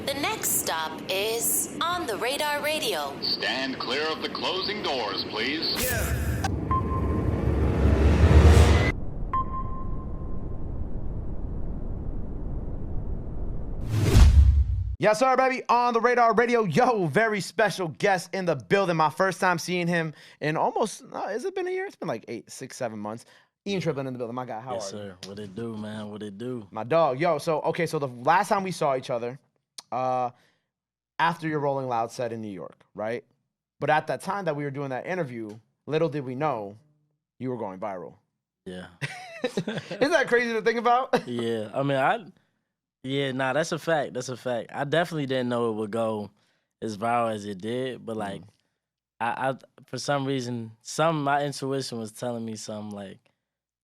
The next stop is On the Radar Radio. Stand clear of the closing doors, please. Yeah. Yes, sir, baby. On the Radar Radio. Yo, very special guest in the building. My first time seeing him in almost, has it been a year? It's been like 8, 6, 7 months. Ian Triplin in the building. My guy, how are you? Yes, sir. What it do, man? What it do? My dog. Yo, so the last time we saw each other, after your Rolling Loud set in New York, right? But at that time that we were doing that interview, little did we know you were going viral. Yeah. Isn't that crazy to think about? Yeah. I mean, that's a fact. That's a fact. I definitely didn't know it would go as viral as it did, but like, I for some reason, my intuition was telling me something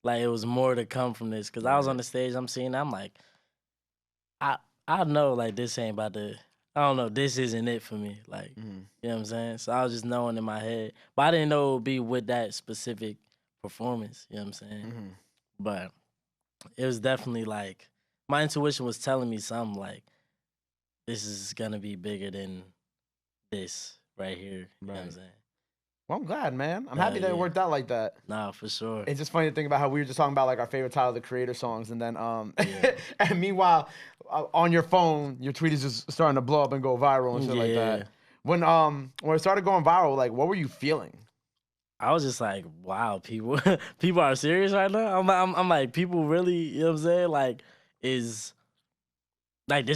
like it was more to come from this. Cause I was on the stage, I'm seeing, I'm like, I know like this ain't about to. I don't know, this isn't it for me. Like, you know what I'm saying? So I was just knowing in my head. But I didn't know it would be with that specific performance, you know what I'm saying? But it was definitely like, my intuition was telling me something like, this is gonna be bigger than this right here, you know what I'm saying? Well, I'm glad, man. I'm happy that it worked out like that. Nah, for sure. It's just funny to think about how we were just talking about like our favorite Tyler the Creator songs, and then and meanwhile, on your phone, your tweet is just starting to blow up and go viral and shit like that. When it started going viral, like what were you feeling? I was just like, wow, people are serious right now. I'm like, people really, you know what I'm saying? Like, this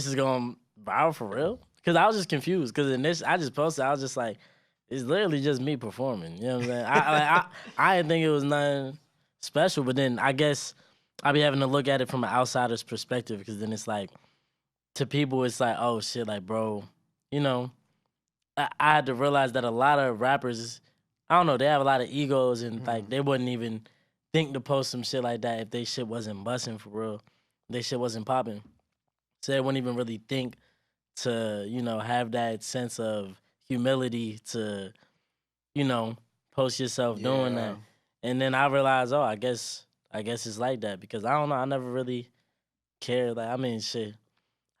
is going viral for real? Because I was just confused. Because in this, I just posted, I was just like, it's literally just me performing. You know what I'm saying? I didn't think it was nothing special, but then I guess I be having to look at it from an outsider's perspective, because then it's like, to people, it's like, oh shit, like, bro, you know, I had to realize that a lot of rappers, I don't know, they have a lot of egos, and like they wouldn't even think to post some shit like that if they shit wasn't busting for real. They shit wasn't popping. So they wouldn't even really think to, you know, have that sense of humility to, you know, post yourself doing that. And then I realized, I guess it's like that, because I don't know, I never really cared. Like, I mean, shit,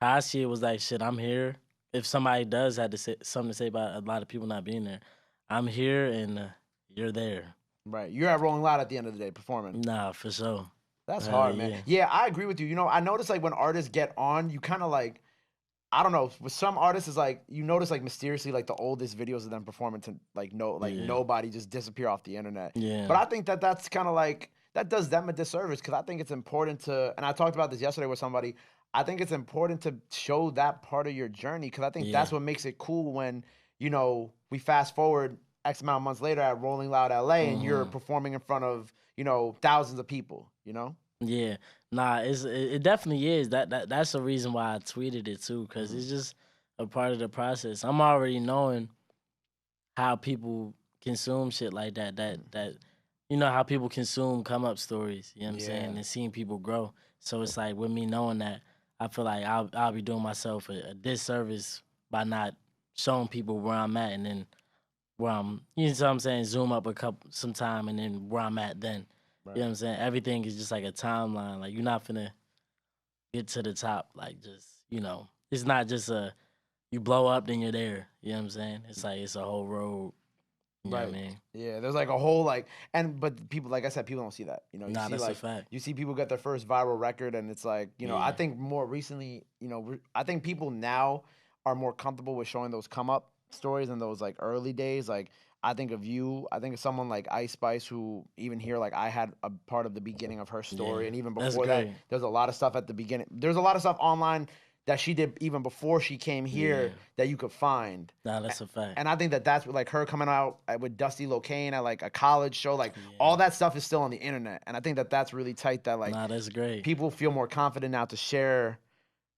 how I see it was like, shit, I'm here. If somebody does have to say something to say about a lot of people not being there, I'm here and you're there. Right. You're at Rolling Loud at the end of the day performing. Nah, for sure. That's hard, man. Yeah, I agree with you. You know, I notice like when artists get on, you kind of like, I don't know, with some artists, it's like you notice like mysteriously like the oldest videos of them performing to like nobody just disappear off the internet. Yeah. But I think that that's kind of like, that does them a disservice, because I think it's important to, and I talked about this yesterday with somebody, I think it's important to show that part of your journey, because I think that's what makes it cool when, you know, we fast forward X amount of months later at Rolling Loud LA and you're performing in front of, you know, thousands of people, you know? Yeah. Nah, it definitely is. That's the reason why I tweeted it too, because it's just a part of the process. I'm already knowing how people consume shit like that. That you know, how people consume come up stories, you know what I'm saying? And seeing people grow. So it's like, with me knowing that, I feel like I'll be doing myself a disservice by not showing people where I'm at, and then where I'm, you know what I'm saying, zoom up some time, and then where I'm at then. Right. You know what I'm saying? Everything is just like a timeline. Like, you're not finna get to the top, like, just, you know, it's not just you blow up, then you're there. You know what I'm saying? It's like, it's a whole road. You know what I mean? Yeah, there's like a whole like, but people, like I said, people don't see that. You know, that's a fact. You see people get their first viral record, and it's like, you know, I think more recently, you know, I think people now are more comfortable with showing those come up stories in those like early days. Like, I think of you, I think of someone like Ice Spice, who even here, like, I had a part of the beginning of her story, and even before that, there's a lot of stuff at the beginning. There's a lot of stuff online that she did even before she came here that you could find. Nah, that's a fact. And I think that that's like her coming out with Dusty Locane at like a college show, like all that stuff is still on the internet. And I think that that's really tight, that like, that's great. People feel more confident now to share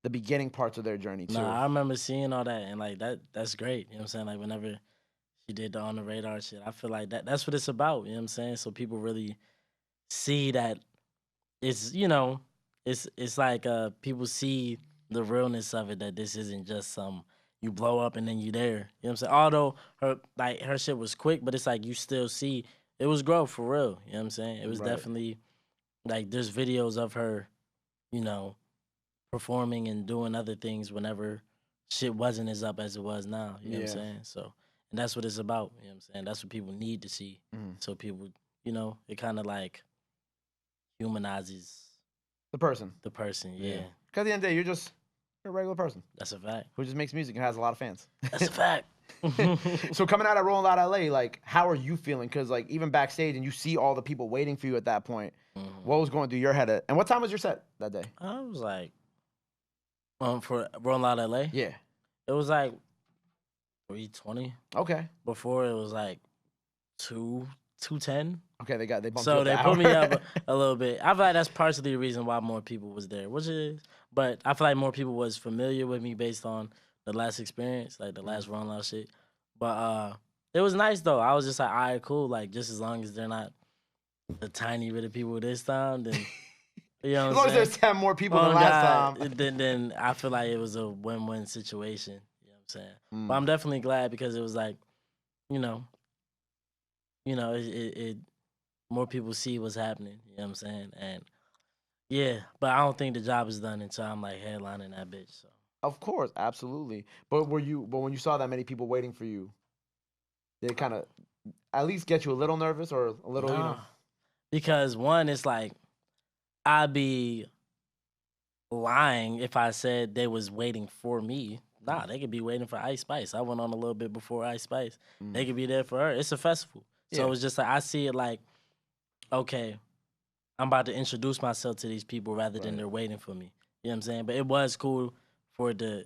the beginning parts of their journey too. Nah, I remember seeing all that, and like that's great. You know what I'm saying? Like, whenever she did the On the Radar shit, I feel like that's what it's about. You know what I'm saying? So people really see that it's, you know, it's like people see the realness of it, that this isn't just some you blow up and then you there. You know what I'm saying? Although her shit was quick, but it's like you still see it was growth for real. You know what I'm saying? It was definitely like, there's videos of her, you know, performing and doing other things whenever shit wasn't as up as it was now. You know what I'm Yeah. saying? So, and that's what it's about. You know what I'm saying? That's what people need to see. So people, you know, it kind of like humanizes The person. the person. Yeah. Because at the end of the day, you're a regular person That's a fact. who just makes music and has a lot of fans. That's a fact. So coming out of Rolling Loud LA, like, how are you feeling? Because like even backstage, and you see all the people waiting for you at that point. What was going through your head? And what time was your set that day? I was like, for Rolling Out LA, Yeah. it was like 3:20. Okay. Before it was like 2:10. Okay, they bumped you So up they the put me hour. up a little bit. I feel like that's partially the reason why more people was there, which it is. But I feel like more people was familiar with me based on the last experience, like the last Rolling Loud shit. But it was nice though. I was just like, all right, cool. Like just as long as they're not the tiny bit of people this time, then you know As what long I'm as saying? there's 10 more people than last time. Then I feel like it was a win-win situation. You know what I'm saying? But I'm definitely glad because it was like, you know, it more people see what's happening. You know what I'm saying? And yeah, but I don't think the job is done until I'm like headlining that bitch. So Of course, absolutely. But when you saw that many people waiting for you, did it kind of at least get you a little nervous or a little, nah, because one, it's like I'd be lying if I said they was waiting for me. Nah, they could be waiting for Ice Spice. I went on a little bit before Ice Spice. They could be there for her. It's a festival. So Yeah. it's just like I see it like, okay, I'm about to introduce myself to these people rather than they're waiting for me. You know what I'm saying? But it was cool for it to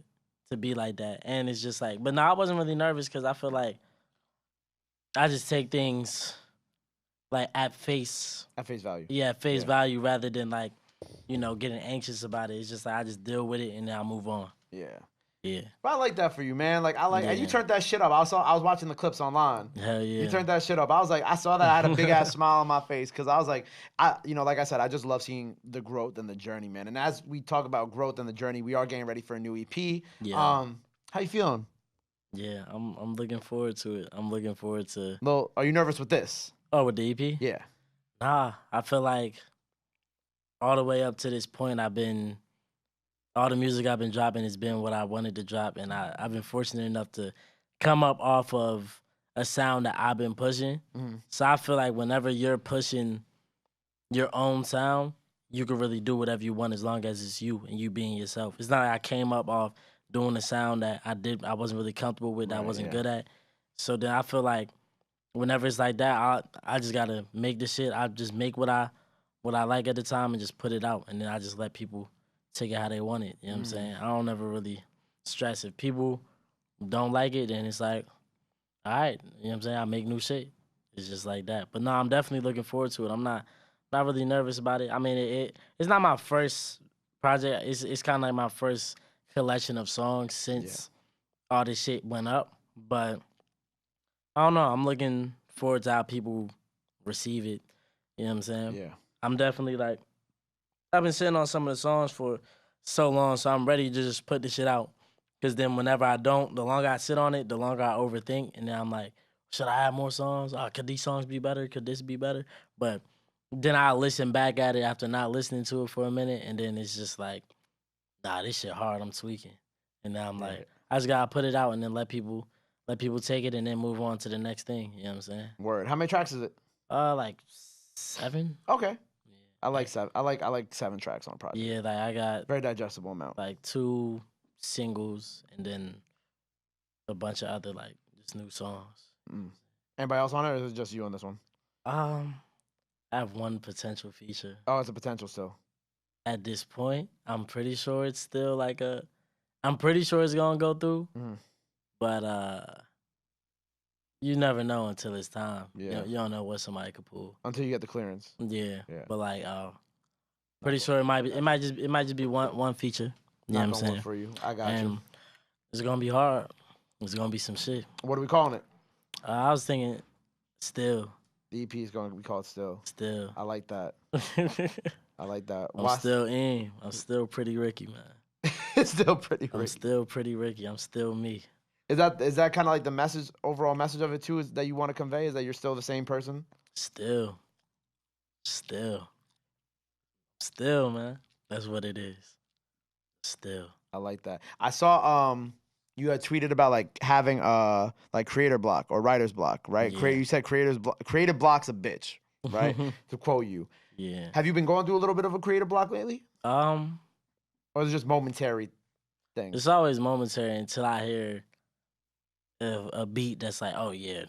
be like that. And it's just like, but no, I wasn't really nervous because I feel like I just take things like at face value. yeah, at face value rather than like, getting anxious about it. It's just like I just deal with it and then I move on. Yeah. Yeah. But I like that for you, man. Like and you Yeah. turned that shit up. I was watching the clips online. Hell yeah. You turned that shit up. I was like, I saw that. I had a big ass smile on my face because I was like, like I said, I just love seeing the growth and the journey, man. And as we talk about growth and the journey, we are getting ready for a new EP. Yeah. How you feeling? Yeah, I'm looking forward to it. I'm looking forward to. Lil, are you nervous with this? Oh, with the EP? Yeah. Nah, I feel like all the way up to this point, all the music I've been dropping has been what I wanted to drop, and I've been fortunate enough to come up off of a sound that I've been pushing. So I feel like whenever you're pushing your own sound, you can really do whatever you want as long as it's you and you being yourself. It's not like I came up off doing a sound that I wasn't really comfortable with, that I wasn't good at. So then I feel like whenever it's like that, I just gotta make the shit. I just make what I like at the time and just put it out, and then I just let people take it how they want it. You know what I'm saying? I don't ever really stress. If people don't like it, then it's like, all right, you know what I'm saying? I make new shit. It's just like that. But no, I'm definitely looking forward to it. I'm not really nervous about it. I mean, it's not my first project. It's kind of like my first collection of songs since all this shit went up. But I don't know. I'm looking forward to how people receive it. You know what I'm saying? Yeah. I'm definitely like, I've been sitting on some of the songs for so long, so I'm ready to just put the shit out. Because then whenever I don't, the longer I sit on it, the longer I overthink. And then I'm like, should I have more songs? Could these songs be better? Could this be better? But then I listen back at it after not listening to it for a minute. And then it's just like, nah, this shit hard. I'm tweaking. And then I'm like, I just got to put it out and then let people take it and then move on to the next thing. You know what I'm saying? Word. How many tracks is it? Like 7. Okay. I like 7. I like 7 tracks on a project. Yeah, like I got very digestible amount. Like 2 singles and then a bunch of other like just new songs. Anybody else on it, or is it just you on this one? I have one potential feature. Oh, it's a potential still. At this point, I'm pretty sure it's still like I'm pretty sure it's gonna go through. But you never know until it's time. Yeah. You don't know what somebody could pull. Until you get the clearance. Yeah. But like pretty sure it might just be one feature. You know what I'm saying? For you. I got you. It's gonna be hard. It's gonna be some shit. What are we calling it? I was thinking Still. The EP is going to be called Still. Still. I like that. I like that. I'm still pretty Ricky, man. It's still pretty Ricky. I'm still pretty Ricky. I'm still me. Is that kind of like the overall message of it too, is that you want to convey, is that you're still the same person? Still, man. That's what it is. Still. I like that. I saw you had tweeted about like having like creator block or writer's block, right? Yeah. You said creative block's a bitch, right? To quote you. Yeah. Have you been going through a little bit of a creative block lately? Or is it just momentary things? It's always momentary until I hear a beat that's like, oh yeah.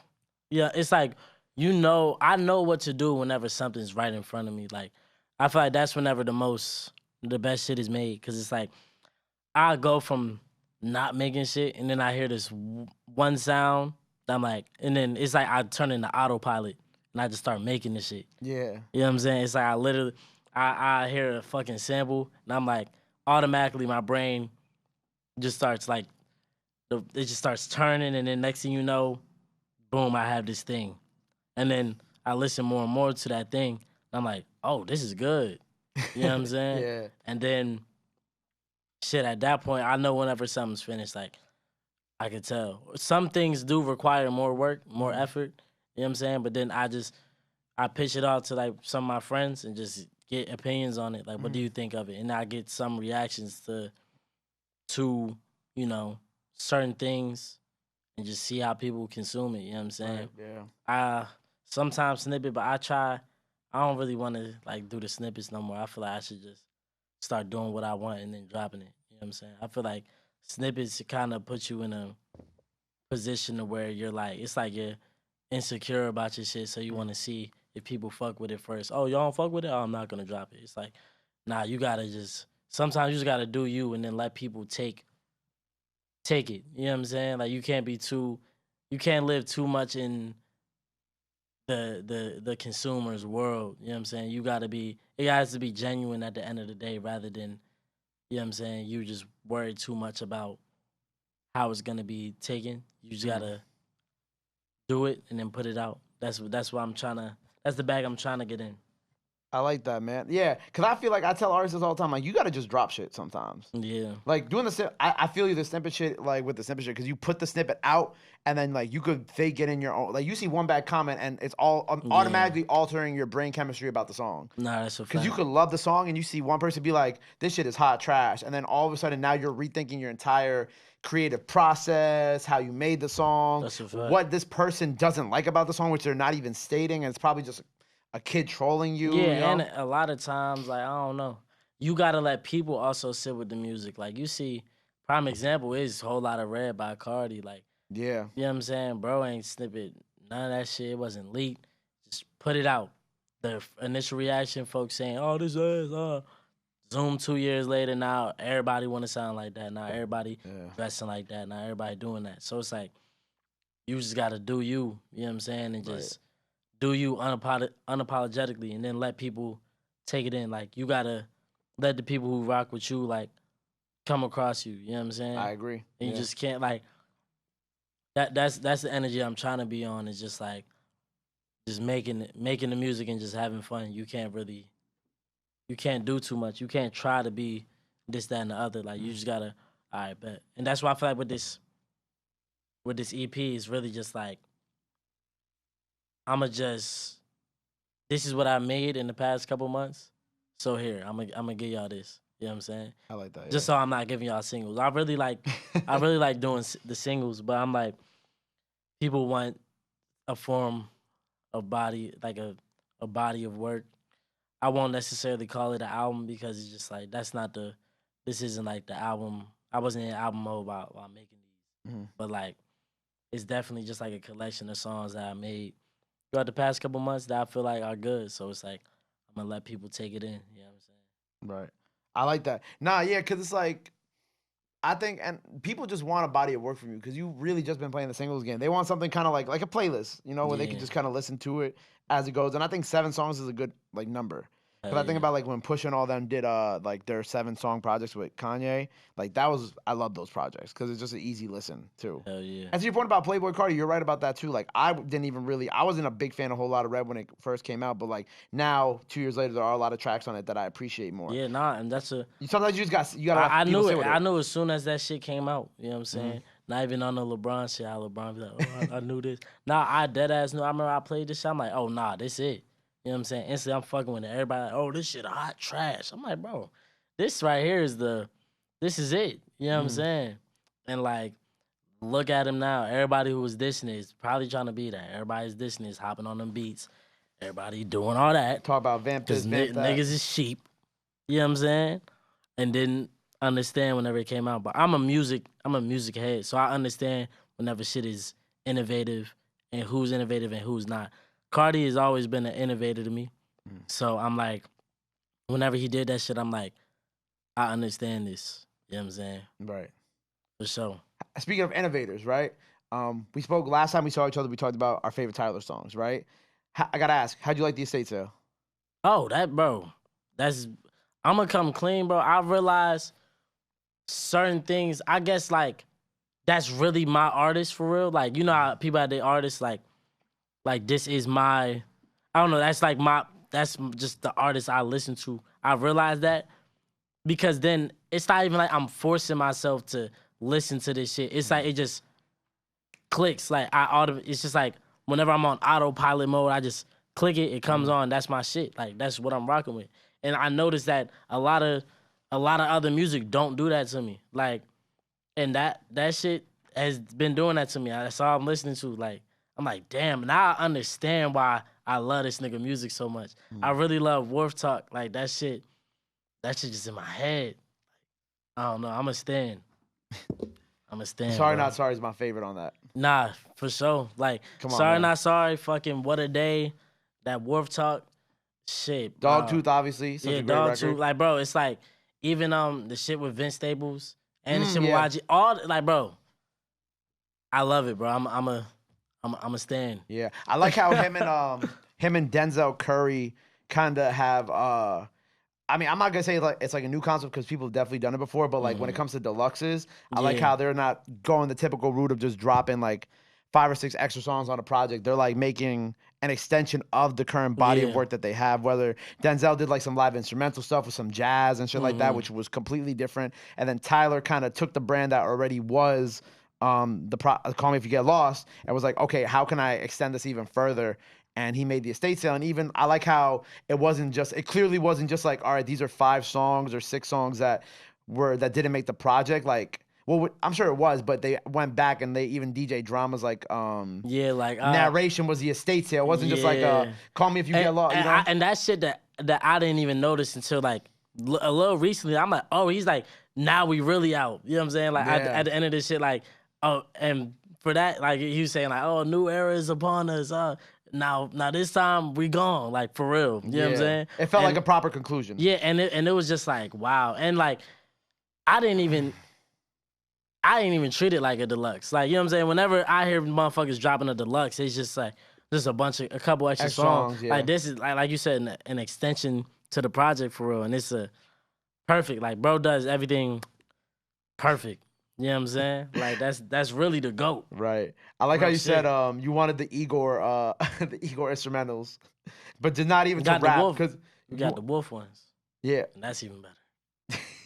Yeah, it's like, I know what to do whenever something's right in front of me. Like, I feel like that's whenever the best shit is made. Cause it's like, I go from not making shit and then I hear this one sound that I'm like, and then it's like I turn into autopilot and I just start making the shit. Yeah. You know what I'm saying? It's like I hear a fucking sample and I'm like, automatically my brain just starts like, it just starts turning, and then next thing you know, boom, I have this thing. And then I listen more and more to that thing. And I'm like, oh, this is good. You know what I'm saying? Yeah. And then, shit, at that point, I know whenever something's finished, like, I can tell. Some things do require more work, more effort. You know what I'm saying? But then I pitch it out to, like, some of my friends and just get opinions on it. Like, what do you think of it? And I get some reactions to you know, certain things and just see how people consume it, you know what I'm saying? Right, yeah. I sometimes snippet, but I don't really want to like do the snippets no more. I feel like I should just start doing what I want and then dropping it. You know what I'm saying? I feel like snippets kind of put you in a position to where you're like, it's like you're insecure about your shit, so you want to see if people fuck with it first. Oh, y'all don't fuck with it? Oh, I'm not gonna drop it. It's like, nah, you gotta sometimes you just gotta do you and then let people take it. You know what I'm saying? Like you can't live too much in the consumer's world. You know what I'm saying? It has to be genuine at the end of the day rather than, you know what I'm saying, you just worry too much about how it's gonna be taken. You just gotta do it and then put it out. That's what that's the bag I'm trying to get in. I like that, man. Yeah, because I feel like I tell artists all the time, like, you got to just drop shit sometimes. Yeah. Like, doing I feel you, the snippet shit, like, with the snippet shit, because you put the snippet out, and then, like, you could fake it in your own. Like, you see one bad comment, and it's all automatically altering your brain chemistry about the song. Nah, that's a fact. Because you could love the song, and you see one person be like, this shit is hot trash, and then all of a sudden, now you're rethinking your entire creative process, how you made the song, That's a fact. what this person doesn't like about the song, which they're not even stating, and it's probably just a kid trolling you. Yeah, you know? and a lot of times, like, I don't know. You gotta let people also sit with the music. Like, you see, prime example is Whole Lot of Red by Carti. Like, Yeah. you know what I'm saying? Bro ain't snippet none of that shit. It wasn't leaked. Just put it out. The initial reaction, folks saying, oh, this is, Zoom 2 years later, now everybody want to sound like that. Now everybody dressing like that. Now everybody doing that. So it's like, you just gotta do you know what I'm saying? And just do you unapologetically and then let people take it in. Like, you gotta let the people who rock with you, like, come across you. You know what I'm saying? I agree. And you just can't, like, that's the energy I'm trying to be on, is just, like, just making the music and just having fun. You can't do too much. You can't try to be this, that, and the other. Like, you just gotta, all right, bet. And that's why I feel like with this EP, it's really just, like, this is what I made in the past couple months. So here, I'm gonna give y'all this. You know what I'm saying? I like that. Just so I'm not giving y'all singles. I really like doing the singles, but I'm like, people want a form of body, like a body of work. I won't necessarily call it an album because it's just like, this isn't like the album. I wasn't in album mode while making these. But like, it's definitely just like a collection of songs that I made throughout the past couple months that I feel like are good. So it's like, I'm gonna let people take it in. You know what I'm saying? Right. I like that. Nah, yeah, because it's like, I think, and people just want a body of work from you because you really just been playing the singles game. They want something kind of like a playlist, you know, where they can just kind of listen to it as it goes. And I think 7 songs is a good like number. Because I think about like when Push and all them did like their 7-song projects with Kanye, like I love those projects because it's just an easy listen too. Hell yeah. And to your point about Playboi Carti, you're right about that too. Like I wasn't a big fan of Whole Lot of Red when it first came out, but like now 2 years later, there are a lot of tracks on it that I appreciate more. Yeah, nah, and that's sometimes you gotta. I knew it. With I knew as soon as that shit came out. You know what I'm saying? Not even on the LeBron shit. How LeBron be like, oh, I knew this. Nah, I dead ass knew. I remember I played this shit. I'm like, oh nah, this it. You know what I'm saying? Instantly, I'm fucking with it. Everybody like, oh, this shit hot trash. I'm like, bro, this right here this is it. You know what I'm saying? And like, look at him now. Everybody who was dissing is probably trying to be that. Everybody's dissing is hopping on them beats. Everybody doing all that. Talk about vamp this, Because vamp that. niggas is sheep. You know what I'm saying? And didn't understand whenever it came out. But I'm a music head, so I understand whenever shit is innovative and who's innovative and who's not. Carti has always been an innovator to me. So I'm like, whenever he did that shit, I'm like, I understand this. You know what I'm saying? Right. For sure. Speaking of innovators, right? We spoke last time we saw each other. We talked about our favorite Tyler songs, right? I gotta ask, how'd you like the estate sale? Oh, bro. I'm gonna come clean, bro. I realized certain things. I guess like that's really my artist for real. Like, you know how people have their artists like this is my. I don't know. That's just the artist I listen to. I realized that because then it's not even like I'm forcing myself to listen to this shit. It's like it just clicks. Like it's just like whenever I'm on autopilot mode, I just click it. It comes on. That's my shit. Like that's what I'm rocking with. And I noticed that a lot of other music don't do that to me. Like, and that shit has been doing that to me. That's all I'm listening to. Like, I'm like, damn. Now I understand why I love this nigga music so much. I really love Wolf Talk. Like that shit just in my head. I don't know. I'm a stand. Sorry, bro. Not Sorry is my favorite on that. Nah, for sure. Like, Come on, Sorry man. Not Sorry, fucking What a Day, that Wolf Talk, shit. Dogtooth, obviously, such a great record. Dogtooth. Like, bro, it's like, even the shit with Vince Staples and the shit with yeah. YG, all, like, bro, I love it, bro. I'm a stan. Yeah, I like how him and Denzel Curry kind of have. I mean, I'm not gonna say it's like a new concept because people have definitely done it before. But like when it comes to deluxes, I like how they're not going the typical route of just dropping like 5 or 6 extra songs on a project. They're like making an extension of the current body of work that they have. Whether Denzel did like some live instrumental stuff with some jazz and shit like that, which was completely different. And then Tyler kind of took the brand that already was Call Me If You Get Lost and was like, okay, how can I extend this even further? And he made the estate sale. And even I like how it clearly wasn't just like, all right, these are 5 songs or 6 songs that didn't make the project. Like, well, I'm sure it was, but they went back and they even DJ Drama's like, narration was the estate sale. It wasn't just like, Call Me If You Get Lost. You know? And that shit that I didn't even notice until like a little recently. I'm like, oh, he's like, now we really out. You know what I'm saying? Like at the end of this shit, like, oh, and for that, like he was saying like, oh, new era is upon us. Now this time we gone, like for real. You know what I'm saying? It felt like a proper conclusion. Yeah, and it was just like, wow. And like I didn't even treat it like a deluxe. Like, you know what I'm saying? Whenever I hear motherfuckers dropping a deluxe, it's just like just a couple extra songs. Yeah. Like this is like you said, an extension to the project for real. And it's a perfect. Like bro does everything perfect. You know what I'm saying? Like that's really the GOAT. Right. I like how you said you wanted the Igor the Igor instrumentals, but did not even to rap because you got the Wolf ones. Yeah. And that's even better.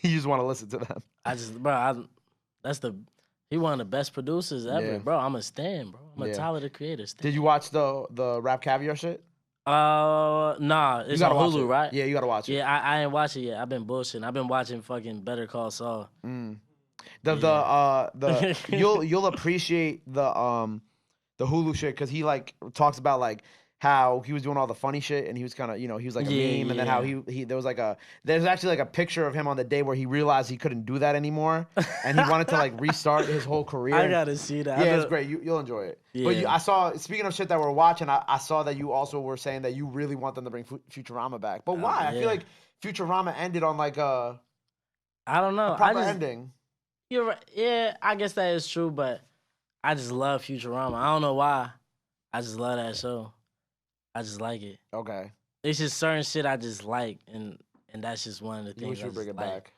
You just want to listen to them. He one of the best producers ever, bro. I'm a stan, bro. I'm a Tyler the Creator stan. Did you watch the Rap Caviar shit? Nah, it's on Hulu, right? Yeah, you gotta watch it. Yeah, I ain't watch it yet. I've been bullshitting. I've been watching fucking Better Call Saul. You'll appreciate the Hulu shit because he like talks about like how he was doing all the funny shit and he was kind of, he was like a meme, and then how there's actually like a picture of him on the day where he realized he couldn't do that anymore and he wanted to like restart his whole career. I gotta see that. Yeah, it's great. You'll enjoy it. Yeah. But I saw, speaking of shit that we're watching, I saw that you also were saying that you really want them to bring Futurama back. But why? I feel like Futurama ended on like I don't know. A proper ending. You're right. Yeah, I guess that is true, but I just love Futurama. I don't know why. I just love that show. I just like it. Okay. It's just certain shit I just like, and that's just one of the things. You should bring it back.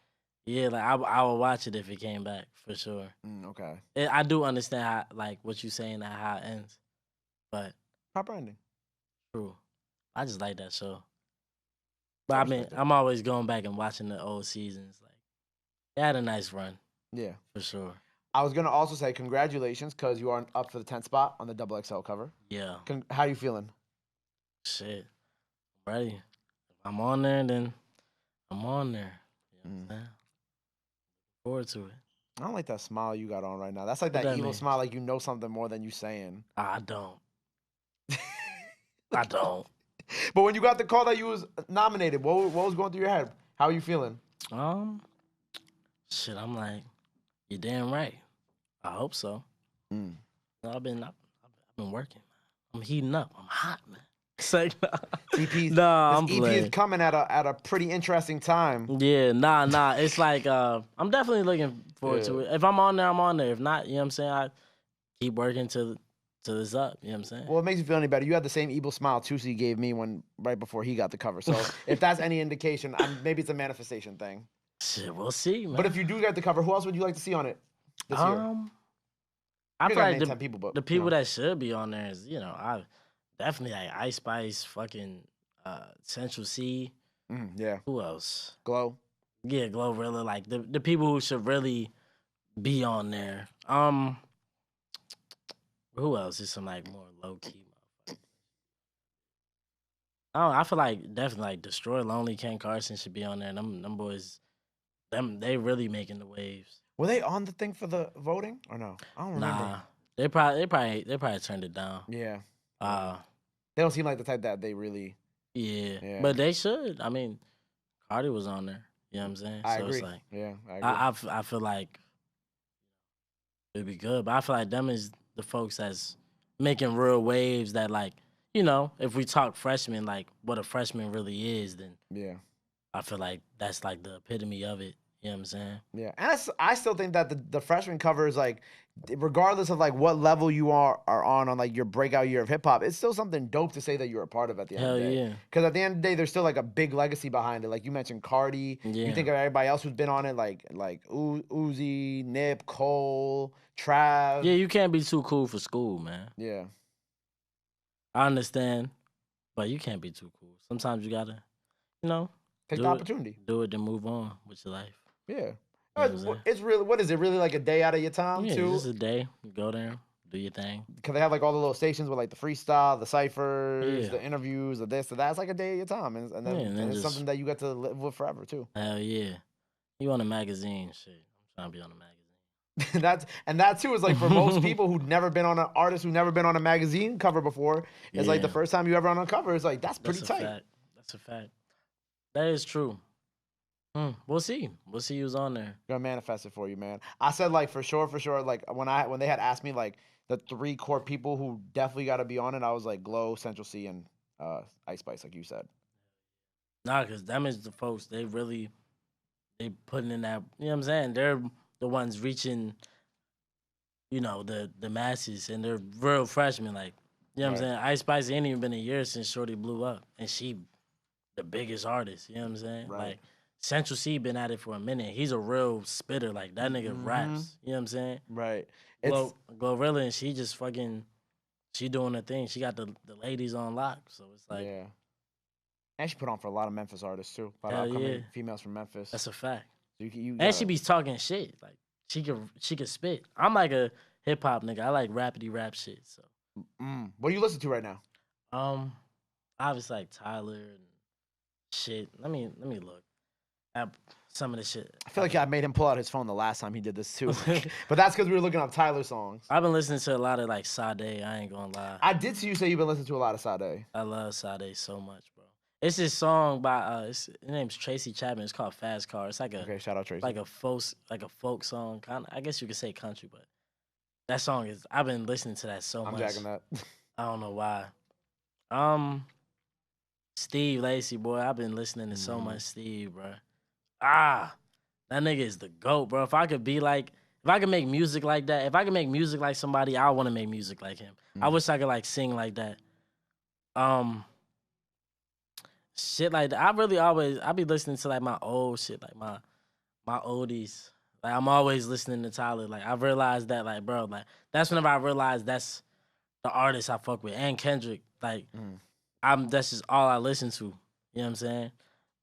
Yeah, like I would watch it if it came back for sure. Okay. I do understand how, like what you saying, how it ends, but proper ending. True. I just like that show. But I mean, I'm always going back and watching the old seasons. Like, they had a nice run. Yeah, for sure. I was gonna also say congratulations because you are up for the 10th spot on the XXL cover. Yeah. How you feeling? Shit, I'm ready. If I'm on there, then I'm on there. You know what I'm saying? Forward to it. I don't like that smile you got on right now. That's like What that that evil mean? smile, like you know something more than you saying. I don't. I don't. But when you got the call that you was nominated, what was going through your head? How are you feeling? Shit, I'm like, you're damn right. I hope so. Mm. I've been working. I'm heating up. I'm hot, man. It's like, EP's, nah, I'm this EP is playing. coming at a pretty interesting time. Yeah, nah. It's like I'm definitely looking forward to Yeah. it. If I'm on there, I'm on there. If not, you know what I'm saying, I keep working till it's up. You know what I'm saying? Well, it makes you feel any better. You had the same evil smile Tusi gave me right before he got the cover. So if that's any indication, maybe it's a manifestation thing. Shit, we'll see, man. But if you do get the cover, who else would you like to see on it this year? I You feel gotta like name 10 people, but the people that should be on there is, I definitely like Ice Spice, fucking Central C. Yeah. Who else? Glow. Yeah, Glorilla. Like the people who should really be on there. Who else is some like more low key? I feel like definitely like Destroy Lonely, Ken Carson should be on there. Them boys, they really making the waves. Were they on the thing for the voting or no? I don't remember. Nah, they probably turned it down. Yeah. They don't seem like the type that they really. Yeah, but they should. I mean, Carti was on there. You know what I'm saying? I so agree. It's like, yeah, I agree. I feel like it'd be good, but I feel like them is the folks that's making real waves. That like, if we talk freshman, like what a freshman really is, then yeah, I feel like that's like the epitome of it. You know what I'm saying? Yeah, and I still think that the freshman cover is like, regardless of like what level you are on like your breakout year of hip hop, it's still something dope to say that you're a part of at the end of the day. Hell yeah. Because at the end of the day, there's still like a big legacy behind it. Like you mentioned, Carti. Yeah. You think of everybody else who's been on it, like Uzi, Nip, Cole, Trav. Yeah, you can't be too cool for school, man. Yeah. I understand, but you can't be too cool. Sometimes you gotta, take the opportunity. Do it, then move on with your life. Yeah. It's really, what is it, really like a day out of your time, yeah, too? Just a day. You go there, do your thing. Because they have like all the little stations with like the freestyle, the ciphers, the interviews, the this, the that. It's like a day of your time. And then it's something that you get to live with forever, too. Hell yeah. You on a magazine, shit. I'm trying to be on a magazine. that too is like for most people who've never been on an artist who've never been on a magazine cover before, it's like the first time you ever on a cover. It's like, that's pretty tight. That's a fact. That is true. We'll see. We'll see who's on there. Gonna manifest it for you, man. I said like for sure. Like when they had asked me like the 3 core people who definitely got to be on it, I was like Glow, Central C, and Ice Spice, like you said. Nah, cause them is the folks. They putting in that. You know what I'm saying? They're the ones reaching. The masses, and they're real freshmen. Like, you know what I'm saying? Ice Spice ain't even been a year since Shorty blew up, and she the biggest artist. You know what I'm saying? Right. Like. Central C been at it for a minute. He's a real spitter. Like, that nigga raps. You know what I'm saying? Right. Glorilla, and she just fucking, she doing her thing. She got the ladies on lock. So it's like. Yeah. And she put on for a lot of Memphis artists, too. A lot of upcoming females from Memphis. That's a fact. So and she be talking shit. Like, she could spit. I'm like a hip-hop nigga. I like rapidy rap shit. So. What do you listen to right now? Obviously, like Tyler and shit. Let me look. Some of the shit. I feel like I made him pull out his phone the last time he did this too. But that's because we were looking up Tyler songs. I've been listening to a lot of like Sade. I ain't gonna lie. I did see you say you've been listening to a lot of Sade. I love Sade so much, bro. It's this song by his name's Tracy Chapman. It's called Fast Car. It's like shout out Tracy. Like a folk song, kind of. I guess you could say country, but that song is. I've been listening to that so much. I'm jacking that. I don't know why. Steve Lacy, boy. I've been listening to so much Steve, bro. That nigga is the GOAT, bro. If I could make music like that, if I could make music like somebody, I want to make music like him. I wish I could like sing like that. Shit like that. I be listening to like my old shit, like my oldies. Like I'm always listening to Tyler. Like I realized that, like, bro, like that's whenever I realized that's the artist I fuck with. And Kendrick, like that's just all I listen to. You know what I'm saying?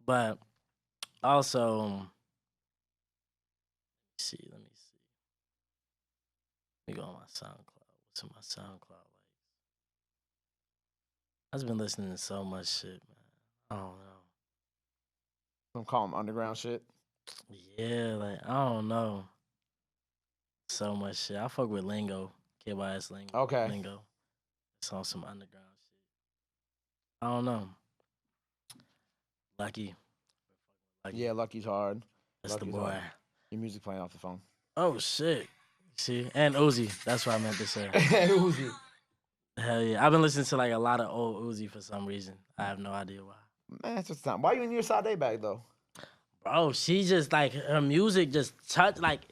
But also, let me see. Let me go on my SoundCloud. What's in my SoundCloud like? I've been listening to so much shit, man. I don't know. Don't call them underground shit. Yeah, like I don't know. so much shit. I fuck with Lingo, KYS Lingo. Okay. Lingo. It's on some underground shit. I don't know. Lucky. Yeah, Lucky's hard. That's Lucky's the boy. hard. Your music playing off the phone. Oh shit. See, and Uzi. That's what I meant to say. Uzi. Hell yeah. I've been listening to like a lot of old Uzi for some reason. I have no idea why. Man, it's just time. Why you in your Sade bag though? Bro, she just like her music just touch like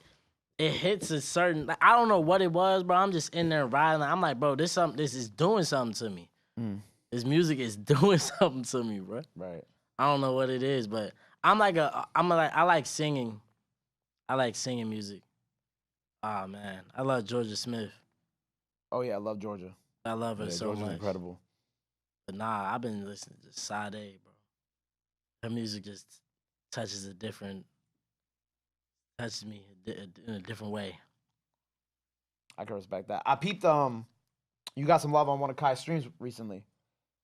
it hits a certain like, I don't know what it was, bro. I'm just in there riding. I'm like, bro, this is doing something to me. This music is doing something to me, bro. Right. I don't know what it is, but I like singing. I like singing music. Ah man, I love Georgia Smith. Oh yeah, I love Georgia. I love her so Georgia's much. incredible. But nah, I've been listening to Sade, bro. Her music just touches me in a different way. I can respect that. I peeped. You got some love on one of Kai's streams recently.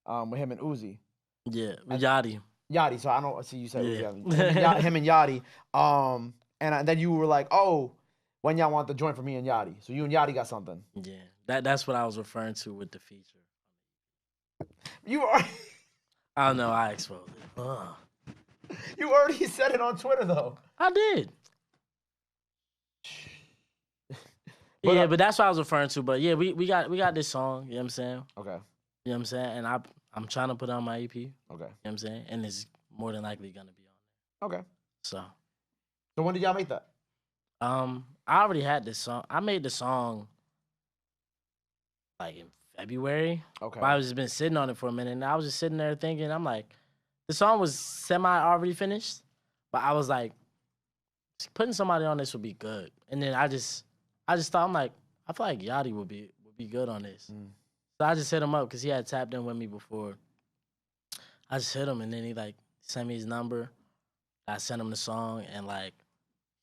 With him and Uzi. Yeah, with Yachty. Yachty. So I don't see you said Yeah. Uzi. Him and Yachty. And then you were like, oh, when y'all want the joint for me and Yachty. So you and Yachty got something. Yeah, that's what I was referring to with the feature. You are. I don't know. I exposed it. Ugh. You already said it on Twitter though. I did. But, yeah, but that's what I was referring to. But yeah, we got this song. You know what I'm saying? Okay. You know what I'm saying? And I'm trying to put it on my EP. You know Okay. what I'm saying? And it's more than likely gonna be on there. Okay. So when did y'all make that? I already had this song. I made the song like in February. Okay. But I was just been sitting on it for a minute, and I was just sitting there thinking, I'm like, the song was semi already finished, but I was like, putting somebody on this would be good. And then I just thought, I'm like, I feel like Yachty would be good on this. So I just hit him up because he had tapped in with me before. I just hit him, and then he like sent me his number. I sent him the song, and like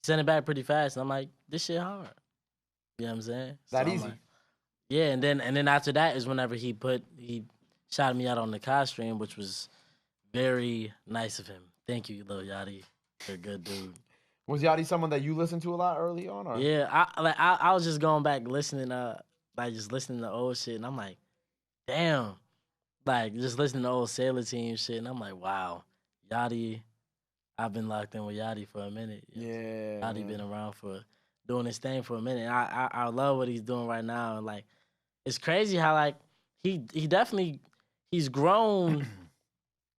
sent it back pretty fast. And I'm like, this shit hard. You know what I'm saying? That I'm easy. like, yeah, and then after that is whenever he shouted me out on the Kai stream, which was very nice of him. Thank you, Lil Yachty. You're a good dude. Was Yachty someone that you listened to a lot early on? Or? Yeah, I was just going back listening, just listening to old shit, and I'm like, damn, like just listening to old Sailor Team shit, and I'm like, wow, Yachty. I've been locked in with Yachty for a minute. Yeah. Yachty been around for doing his thing for a minute. And I love what he's doing right now, and like, it's crazy how like he definitely he's grown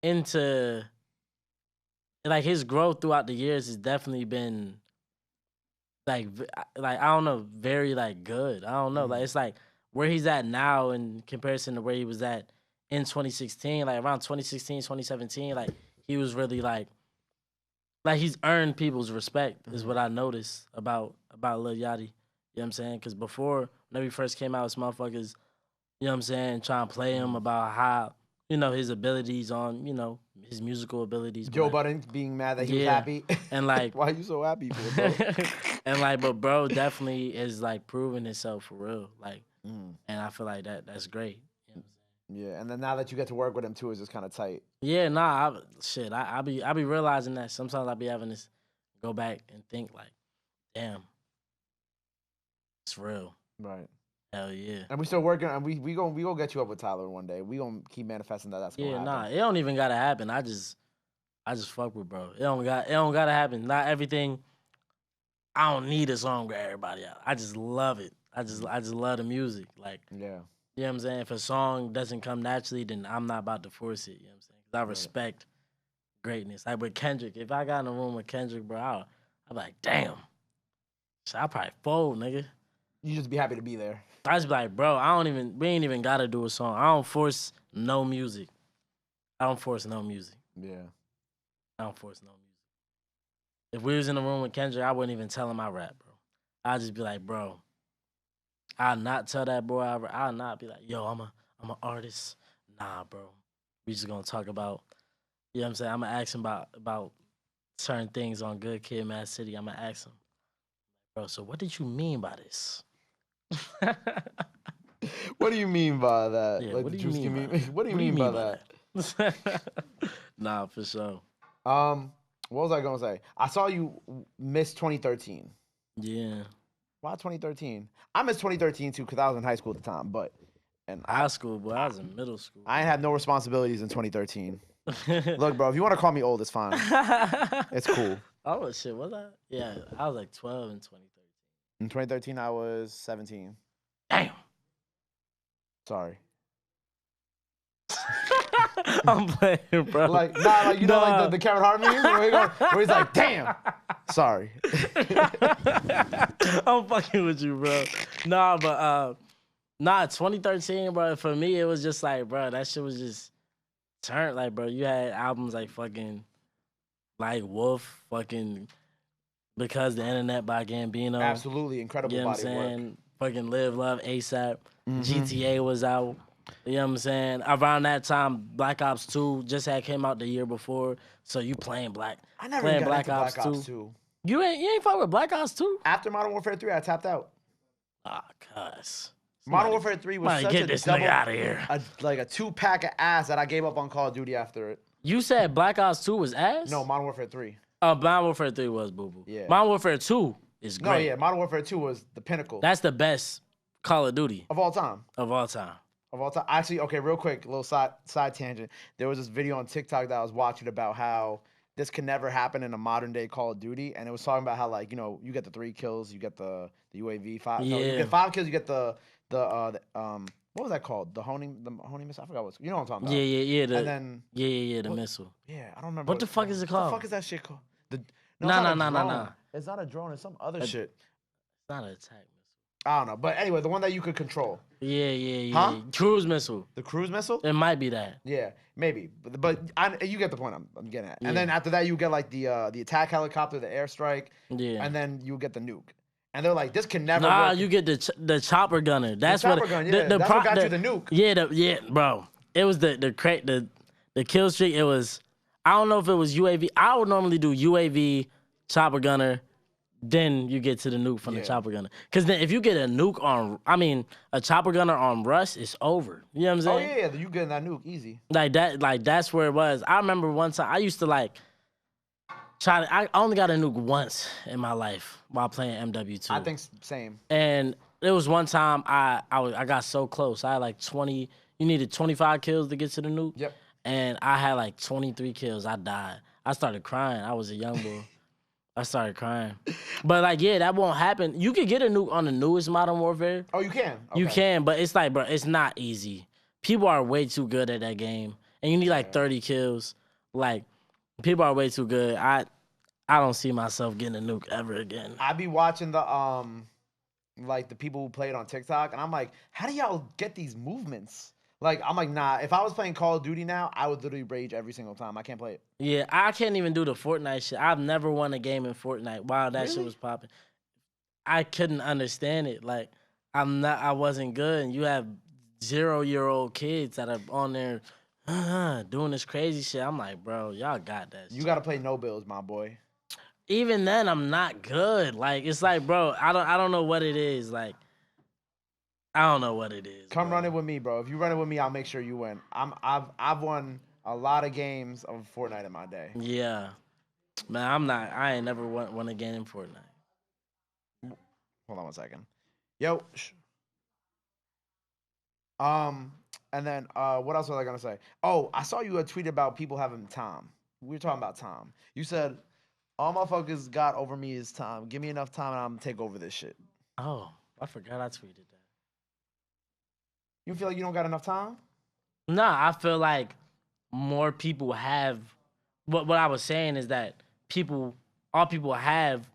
into. Like his growth throughout the years has definitely been like I don't know, very like good. I don't know, like it's like where he's at now in comparison to where he was at in 2016, like around 2016, 2017, like he was really like he's earned people's respect is what I noticed about Lil Yachty. You know what I'm saying? Because before, whenever he first came out, with motherfuckers, you know what I'm saying, trying to play him about how, you know, his abilities on, you know, his musical abilities. Joe Budden being mad that he was Yeah. happy. And like, why are you so happy for it, bro? and like, but bro definitely is like proving himself for real. Like, and I feel like that's great. You know what I'm saying? Yeah, and then now that you get to work with him too, it's just kind of tight. Yeah, nah, I be realizing that sometimes I be having to go back and think like, damn, it's real. Right. Hell yeah. And we still working, and we gonna get you up with Tyler one day. We gonna keep manifesting that's gonna happen. Nah, it don't even gotta happen. I just fuck with bro. It don't gotta happen. Not everything. I don't need a song with everybody out. I just love it. I just love the music. Like, Yeah. you know what I'm saying? If a song doesn't come naturally, then I'm not about to force it. You know what I'm saying? 'Cause I respect greatness. Like with Kendrick, if I got in a room with Kendrick, bro, I'd be like, damn. So I'll probably fold, nigga. You just be happy to be there. I just be like, bro, we ain't even gotta do a song. I don't force no music. Yeah. I don't force no music. If we was in the room with Kendrick, I wouldn't even tell him I rap, bro. I'd just be like, bro, I'll not tell that boy I'll not be like, yo, I'm an artist. Nah, bro. We just gonna talk about, you know what I'm saying? I'm gonna ask him about certain things on Good Kid, Mad City. I'm gonna ask him, bro, so what did you mean by this? What do you mean by that? Yeah, Like what the do you juice mean by community? that? What do you mean by that? Nah, for sure. What was I gonna say? I saw you miss 2013. Yeah. Why 2013? I missed 2013 too because I was in high school at the time. But High school, but I was in middle school. I ain't had no responsibilities in 2013. Look, bro, if you want to call me old, it's fine. It's cool. Oh shit, was I? Yeah, I was like 12 in 2013. In 2013, I was 17. Damn. Sorry. I'm playing, bro. Like, like you know, like the Kevin Hart meme where he's like, damn. Sorry. I'm fucking with you, bro. Nah, but 2013, bro. For me, it was just like, bro, that shit was just turned. Like, bro, you had albums like fucking, like Wolf, fucking, Because the Internet by Gambino. Absolutely incredible You know what body I'm of saying? work. Fucking Live Love ASAP. GTA was out. You know what I'm saying? Around that time, Black Ops 2 just had came out the year before. So you playing I never even got into Black Ops 2. You ain't fuck with Black Ops 2? After Modern Warfare 3, I tapped out. Ah, cuss. Modern Warfare 3 was such get a this double, nigga out of here. like a 2-pack of ass that I gave up on Call of Duty after it. You said Black Ops 2 was ass? No, Modern Warfare 3. Modern Warfare 3 was boo-boo. Yeah. Modern Warfare 2 is great. No, yeah, Modern Warfare 2 was the pinnacle. That's the best Call of Duty of all time. of all time. Of all time. Actually, okay, real quick, little side tangent. There was this video on TikTok that I was watching about how this can never happen in a modern day Call of Duty, and it was talking about how, like, you know, you get the 3 kills, you get the UAV 5. No, you get 5 kills, you get the what was that called? The honing missile. I forgot what you know what I'm talking about. Yeah. And then the missile. Yeah, I don't remember. What the fuck is it called? What the fuck is that shit called? Nah. It's not a drone. It's some other shit. It's not an attack missile. I don't know, but anyway, the one that you could control. Yeah. Huh? Cruise missile. The cruise missile? It might be that. Yeah, maybe, but you get the point I'm getting at. Yeah. And then after that, you get like the attack helicopter, the airstrike, Yeah. and then you get the nuke. And they're like, this can never Nah, work. you get the chopper gunner. That's chopper what gun, yeah. That's what got you the nuke. Yeah, bro. It was the kill streak. It was, I don't know if it was UAV. I would normally do UAV, chopper gunner, then you get to the nuke from the chopper gunner. Because then if you get a chopper gunner on rush, it's over. You know what I'm saying? Oh yeah, you getting that nuke easy. Like that's where it was. I remember one time I used to like I only got a nuke once in my life while playing MW2. I think same. And there was one time I got so close. I had like 20. You needed 25 kills to get to the nuke. Yep. And I had like 23 kills. I died. I started crying. I was a young boy. I started crying. But like, yeah, that won't happen. You could get a nuke on the newest Modern Warfare. Oh, you can. Okay. You can, but it's like, bro, it's not easy. People are way too good at that game, and you need like 30 kills. Like, people are way too good. I don't see myself getting a nuke ever again. I be watching the like the people who play it on TikTok, and I'm like, how do y'all get these movements? Like, I'm like, nah. If I was playing Call of Duty now, I would literally rage every single time. I can't play it. Yeah, I can't even do the Fortnite shit. I've never won a game in Fortnite while that shit was popping. I couldn't understand it. Like, I wasn't good, and you have 0-year-old kids that are on there doing this crazy shit. I'm like, bro, y'all got that shit. You gotta play no bills, my boy. Even then, I'm not good. Like, it's like, bro, I don't know what it is. Like, I don't know what it is. Come run it with me, bro. If you run it with me, I'll make sure you win. I've won a lot of games of Fortnite in my day. Yeah, man, I ain't never won a game in Fortnite. Hold on one second. Yo. And then what else was I gonna say? Oh, I saw you had tweeted about people having Tom. We were talking about Tom. You said all motherfuckers got over me is Tom. Give me enough time and I'm gonna take over this shit. Oh, I forgot I tweeted that. You feel like you don't got enough time? Nah, I feel like more people have. What I was saying is that all people have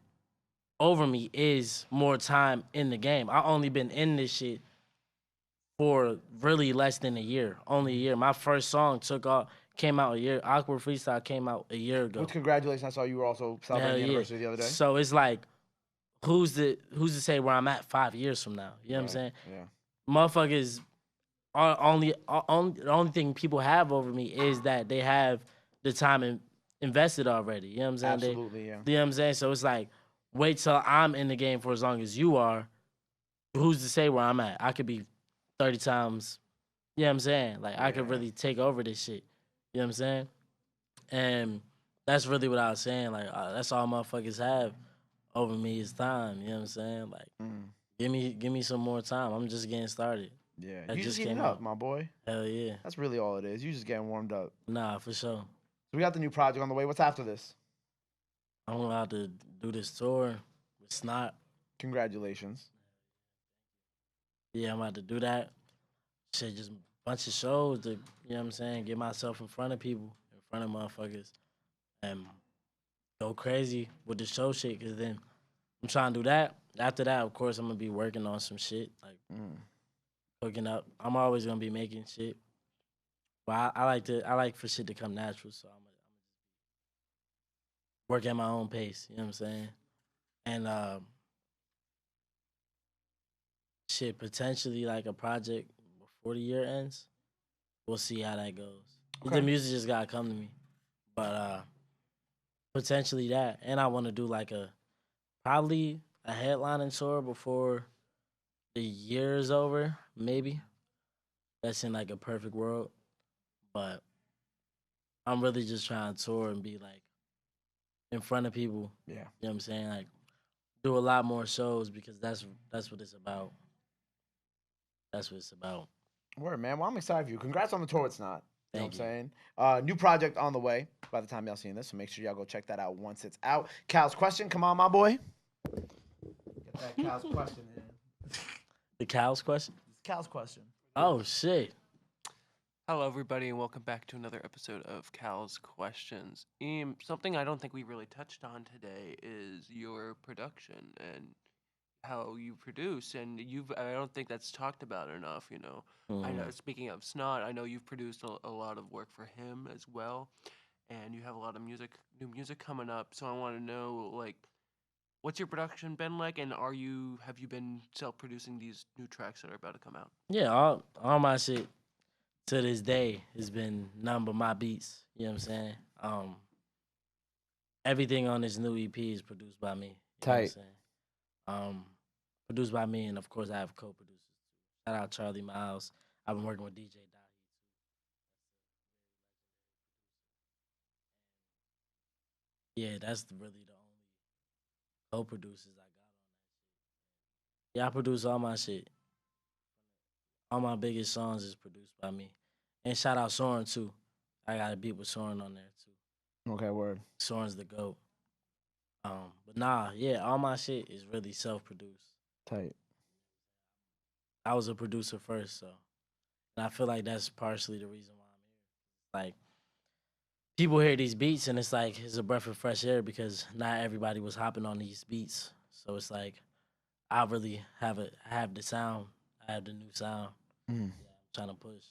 over me is more time in the game. I only been in this shit for really less than a year. Only a year. My first song came out a year. Awkward Freestyle came out a year ago. Which, congratulations! I saw you were also celebrating the anniversary the other day. So it's like, who's to say where I'm at 5 years from now? You know what I'm saying? Yeah. Motherfuckers. The only thing people have over me is that they have the time invested already. You know what I'm saying? Absolutely, yeah. You know what I'm saying? So it's like, wait till I'm in the game for as long as you are. Who's to say where I'm at? I could be 30 times. You know what I'm saying? Like, I could really take over this shit. You know what I'm saying? And that's really what I was saying. Like, that's all motherfuckers have over me is time. You know what I'm saying? Like, give me some more time. I'm just getting started. Yeah, That you just came heating up, my boy. Hell yeah. That's really all it is. You just getting warmed up. Nah, for sure. So we got the new project on the way. What's after this? I'm about to do this tour with Snot. Congratulations. Yeah, I'm about to do that. Shit, just a bunch of shows to, you know what I'm saying, get myself in front of people, in front of motherfuckers, and go crazy with the show shit, because then I'm trying to do that. After that, of course, I'm going to be working on some shit, like hooking up. I'm always going to be making shit. But I like for shit to come natural, so I'm gonna work at my own pace, you know what I'm saying? And shit, potentially like a project before the year ends. We'll see how that goes. Okay. The music just gotta come to me. But potentially that. And I wanna do like probably a headlining tour before the year is over, maybe. That's in like a perfect world. But I'm really just trying to tour and be like in front of people. Yeah. You know what I'm saying? Like do a lot more shows because that's what it's about. That's what it's about. Word, man. Well, I'm excited for you. Congrats on the tour. It's not. You know what I'm Thank saying? New project on the way by the time y'all seeing this, so make sure y'all go check that out once it's out. Cal's question. Come on, my boy. Get that Cal's question in. The Cal's question? It's Cal's question. Oh shit. Hello, everybody, and welcome back to another episode of Cal's Questions. Something I don't think we really touched on today is your production and how you produce, and I don't think that's talked about enough. You know, I know. Speaking of Snot, I know you've produced a lot of work for him as well, and you have a lot of new music coming up. So I want to know, like, what's your production been like, and have you been self-producing these new tracks that are about to come out? Yeah, all my shit to this day has been nothing but my beats. You know what I'm saying? Everything on this new EP is produced by me. You know what I'm saying? Produced by me, and of course I have co-producers. Shout out Charlie Miles. I've been working with DJ Dahi. Yeah, that's really the only co-producers I got on that shit. Yeah, I produce all my shit. All my biggest songs is produced by me. And shout out Soren too. I got a beat with Soren on there too. Okay, word. Soren's the GOAT. But nah, yeah, all my shit is really self-produced. Tight. I was a producer first, so and I feel like that's partially the reason why I'm here. Like people hear these beats and it's like it's a breath of fresh air because not everybody was hopping on these beats. So it's like I really I have the sound. I have the new sound. I'm trying to push.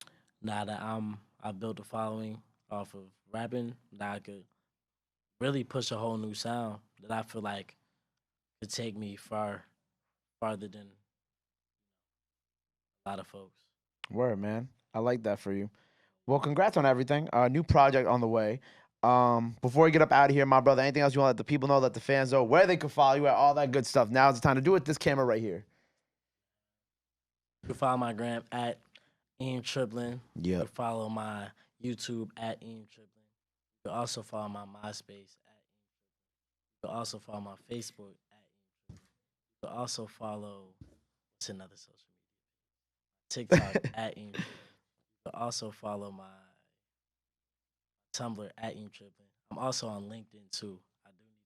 So now that I built a following off of rapping, now I could really push a whole new sound that I feel like could take me farther than a lot of folks. Word, man. I like that for you. Well, congrats on everything. New project on the way. Before we get up out of here, my brother, anything else you want to let the people know, let the fans know where they can follow you at, all that good stuff. Now's the time to do it. This camera right here. You can follow my gram at Triplin. Yep. You can follow my YouTube at Triplin. You can also follow my MySpace at You can also follow my Facebook at You can also follow what's another social media? TikTok at You can also follow my Tumblr at Triplin. I'm also on LinkedIn too. I do need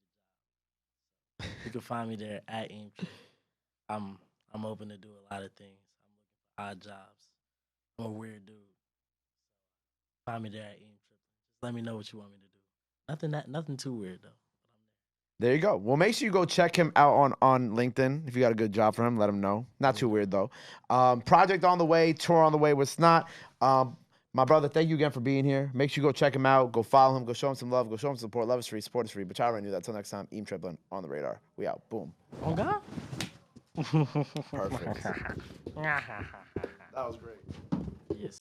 a job. You can find me there at Triplin. I'm open to do a lot of things. I'm looking for odd jobs. I'm a weird dude. Find me there at Triplin. Just let me know what you want me to do. Nothing too weird though. There you go. Well, make sure you go check him out on LinkedIn. If you got a good job for him, let him know. Not too weird, though. Project on the way, tour on the way with Snot. My brother, thank you again for being here. Make sure you go check him out. Go follow him. Go show him some love. Go show him some support. Love is free. Support is free. But y'all already knew that. Until next time, Triplin on the radar. We out. Boom. Oh, God? Perfect. That was great. Yes.